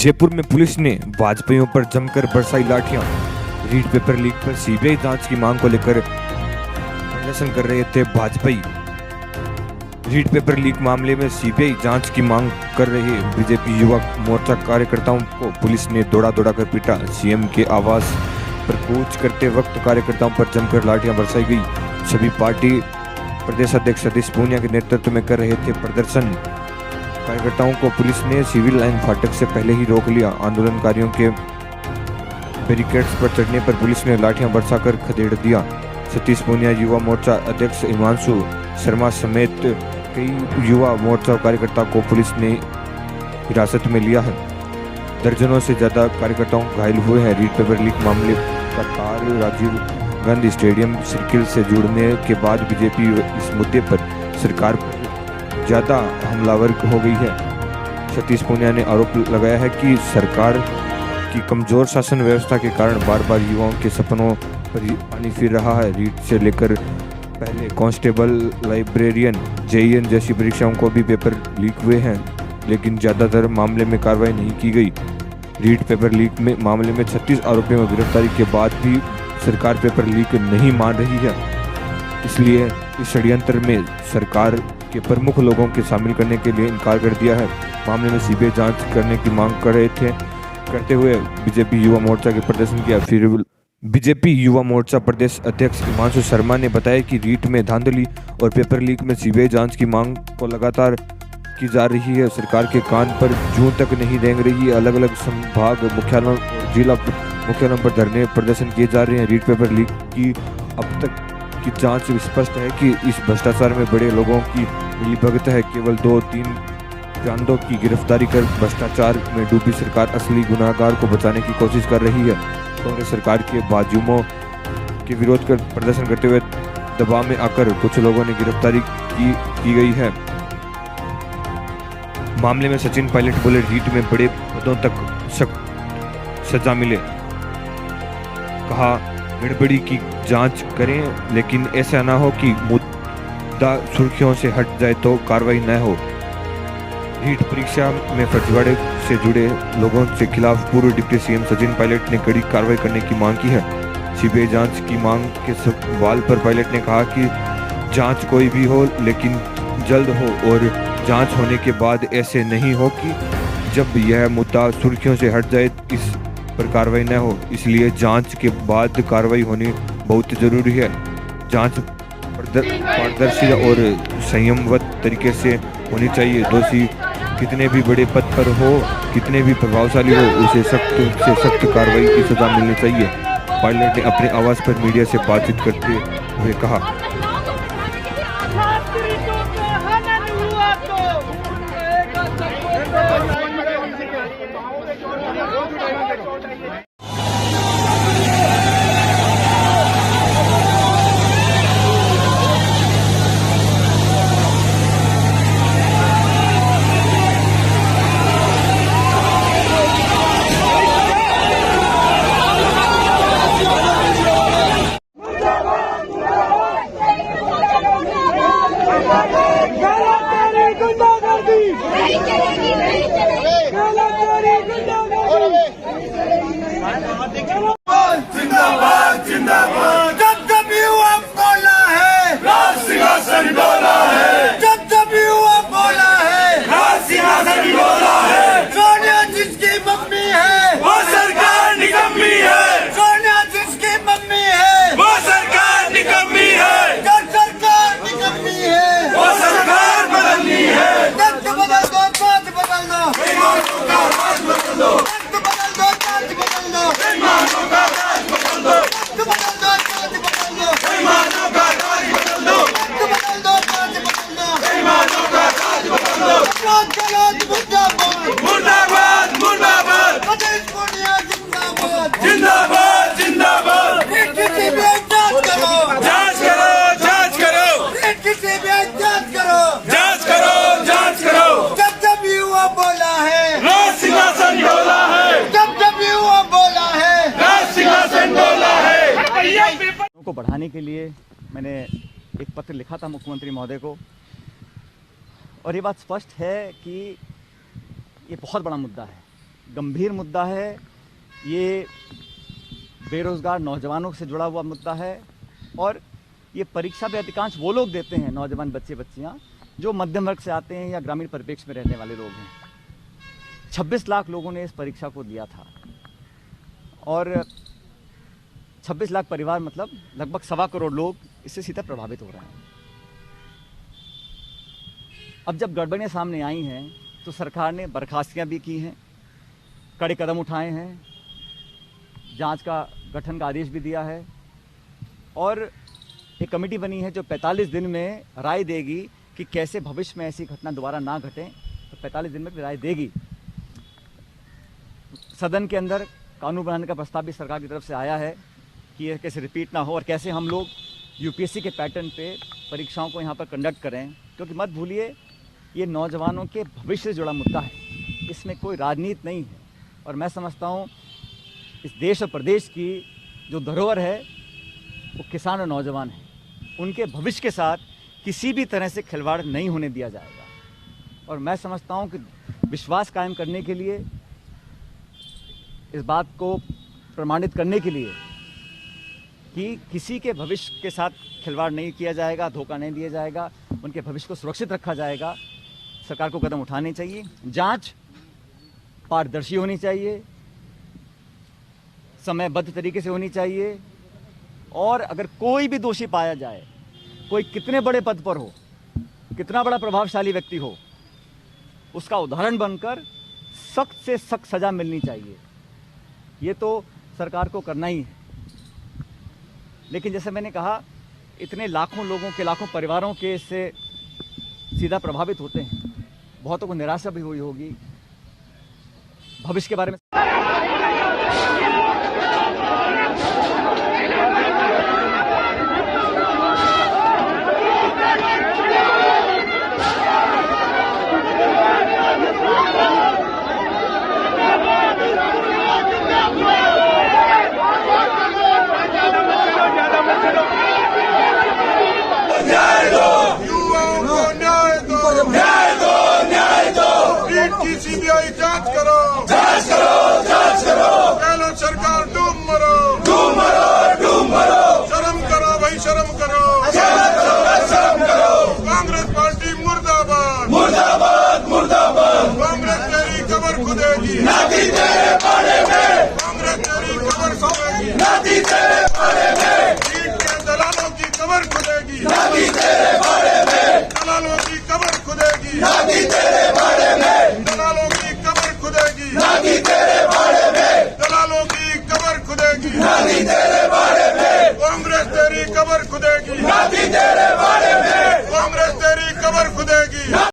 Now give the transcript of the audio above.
जयपुर में पुलिस ने वाजपेयियों पर जमकर बरसाई लाठियां। रीट पेपर लीक पर सीबीआई जांच की मांग को लेकर प्रदर्शन कर रहे थे वाजपेयी। रीट पेपर लीक मामले में सीबीआई जांच की मांग कर रहे बीजेपी युवा मोर्चा कार्यकर्ताओं को पुलिस ने दौड़ा कर पीटा। सीएम के आवास पर कूच करते वक्त कार्यकर्ताओं पर जमकर लाठियां बरसाई गई। सभी पार्टी प्रदेश अध्यक्ष सतीश पूनिया के नेतृत्व में कर रहे थे प्रदर्शन। कार्यकर्ताओं को पुलिस ने सिविल लाइन फाटक से पहले ही रोक लिया। आंदोलनकारियों के बैरिकेड्स पर चढ़ने पर पुलिस ने लाठियां बरसाकर खदेड़ दिया। सतीश पूनिया, युवा मोर्चा अध्यक्ष हिमांशु शर्मा समेत कई युवा मोर्चा कार्यकर्ता को पुलिस ने हिरासत में लिया है। दर्जनों से ज्यादा कार्यकर्ताओं घायल हुए हैं। रीट पेपर लीक मामले का तार राजीव गांधी स्टेडियम सर्किल से जुड़ने के बाद बीजेपी इस मुद्दे पर सरकार ज्यादा हमलावर हो गई है। सतीश पूनिया ने आरोप लगाया है कि सरकार की कमजोर शासन व्यवस्था के कारण बार बार युवाओं के सपनों पर पानी फिर रहा है। रीट से लेकर पहले कांस्टेबल, लाइब्रेरियन, जेईएन जैसी परीक्षाओं को भी पेपर लीक हुए हैं, लेकिन ज्यादातर मामले में कार्रवाई नहीं की गई। रीट पेपर लीक में मामले में 36 आरोपियों की गिरफ्तारी के बाद भी सरकार पेपर लीक नहीं मान रही है। इसलिए इस षड्यंत्र में सरकार के प्रमुख लोगों के शामिल करने के लिए इनकार कर दिया है। मामले में सीबीआई जांच करने की मांग करते हुए बीजेपी युवा मोर्चा के प्रदर्शन किया। फिर बीजेपी युवा मोर्चा प्रदेश अध्यक्ष हिमांशु शर्मा ने बताया कि रीट में धांधली और पेपर लीक में सीबीआई जांच की मांग को लगातार की जा रही है। सरकार के कान पर जूं तक नहीं रेंग रही है। अलग अलग संभाग मुख्यालयों और जिला मुख्यालयों पर धरने प्रदर्शन किए जा रहे हैं। रीट पेपर लीक की अब तक की जांच स्पष्ट है कि इस भ्रष्टाचार में बड़े लोगों की मिलीभगत है। केवल 2-3 जानदों की गिरफ्तारी कर भ्रष्टाचार में डूबी सरकार असली गुनाहगार को बचाने की कोशिश कर रही है। कांग्रेस सरकार के बाजुमों के विरोध कर प्रदर्शन करते हुए दबाव में आकर कुछ लोगों ने गिरफ्तारी की गई है। मामले में सचिन पायलट बोले, रीट में बड़े पदों तक सजा मिले। कहा, गड़बड़ी की जांच करें, लेकिन ऐसा ना हो कि मुद्दा सुर्खियों से हट जाए तो कार्रवाई न हो। रीट परीक्षा में फर्जीवाड़े से जुड़े लोगों के खिलाफ पूर्व डिप्टी सीएम सचिन पायलट ने कड़ी कार्रवाई करने की मांग की है। सीबीआई जांच की मांग के सवाल पर पायलट ने कहा कि जांच कोई भी हो, लेकिन जल्द हो और जांच होने के बाद ऐसे नहीं हो कि जब यह मुद्दा सुर्खियों से हट जाए इस पर कार्रवाई न हो। इसलिए जांच के बाद कार्रवाई होनी बहुत जरूरी है। जांच पारदर्शी और संयमवत तरीके से होनी चाहिए। दोषी कितने भी बड़े पद पर हो, कितने भी प्रभावशाली हो, उसे सख्त से सख्त कार्रवाई की सजा मिलनी चाहिए। पायलट ने अपने आवास पर मीडिया से बातचीत करते हुए कहा, जिंदाबाद जिंदाबाद। जब जब युवा बोला है, राज सिंहासन डोला है। जब जब युवा बोला है, राज सिंहासन डोला है। सोनिया जिसकी मम्मी है, वो सरकार निकम्मी है। सोनिया जिसकी मम्मी है, वो सरकार निकम्मी है। जब सरकार निकम्मी है, वो सरकार बदलनी है। जब बदल दो, बात बदल दो, बेईमानों का राज बदल दो। जब बदल दो, बात बदल दो, बेईमानों का राज बदल दो। मुर्दाबाद मुर्दाबाद। जिंदाबाद जिंदाबाद। जांच करो जांच करो जांच करो जांच करो। जब जब युवा बोला है, राज सिंहासन डोला है। जब जब युवा बोला है, राज सिंहासन डोला है। को बढ़ाने के लिए मैंने एक पत्र लिखा था मुख्यमंत्री महोदय को, और ये बात स्पष्ट है कि ये बहुत बड़ा मुद्दा है। गंभीर मुद्दा है। ये बेरोजगार नौजवानों से जुड़ा हुआ मुद्दा है और ये परीक्षा भी अधिकांश वो लोग देते हैं, नौजवान बच्चे बच्चियां, जो मध्यम वर्ग से आते हैं या ग्रामीण परिप्रेक्ष्य में रहने वाले लोग हैं। 26 लाख लोगों ने इस परीक्षा को दिया था और 26 लाख परिवार मतलब लगभग 1.25 करोड़ लोग इससे सीधा प्रभावित हो रहे हैं। अब जब गड़बड़ियाँ सामने आई हैं तो सरकार ने बर्खास्तियाँ भी की हैं, कड़े कदम उठाए हैं, जांच का गठन का आदेश भी दिया है और एक कमेटी बनी है जो 45 दिन में राय देगी कि कैसे भविष्य में ऐसी घटना दोबारा ना घटे। तो 45 दिन में राय देगी। सदन के अंदर कानून बनाने का प्रस्ताव भी सरकार की तरफ से आया है कि यह कैसे रिपीट ना हो और कैसे हम लोग यूपीएससी के पैटर्न पे परीक्षाओं को यहाँ पर कंडक्ट करें, क्योंकि मत भूलिए ये नौजवानों के भविष्य से जुड़ा मुद्दा है, इसमें कोई राजनीति नहीं है। और मैं समझता हूँ इस देश और प्रदेश की जो धरोहर है वो किसान और नौजवान हैं, उनके भविष्य के साथ किसी भी तरह से खिलवाड़ नहीं होने दिया जाएगा। और मैं समझता हूँ कि विश्वास कायम करने के लिए, इस बात को प्रमाणित करने के लिए कि किसी के भविष्य के साथ खिलवाड़ नहीं किया जाएगा, धोखा नहीं दिया जाएगा, उनके भविष्य को सुरक्षित रखा जाएगा, सरकार को कदम उठाने चाहिए। जांच पारदर्शी होनी चाहिए, समयबद्ध तरीके से होनी चाहिए और अगर कोई भी दोषी पाया जाए, कोई कितने बड़े पद पर हो, कितना बड़ा प्रभावशाली व्यक्ति हो, उसका उदाहरण बनकर सख्त से सख्त सजा मिलनी चाहिए। ये तो सरकार को करना ही है। लेकिन जैसे मैंने कहा, इतने लाखों लोगों के, लाखों परिवारों के इससे सीधा प्रभावित होते हैं, बहुतों को निराशा भी हुई होगी भविष्य के बारे में। सीबीआई जांच करो, जांच करो, जांच करो। गहलोत सरकार डूब मरो, डूब मरो, डूब मरो। शर्म करो भाई, शर्म करो, शर्म करो, शर्म करो। कांग्रेस पार्टी मुर्दाबाद, मुर्दाबाद, मुर्दाबाद। कांग्रेस तेरी कबर खुदेगी, नाती तेरे पाड़े में। कांग्रेस तेरी कबर खुदेगी, नाती तेरे पाड़े में। सीट के दलालों की कबर खुदेगी, नाती तेरे पाड़े में। दलालों की कबर खुदेगी, नाती तेरे पाड़े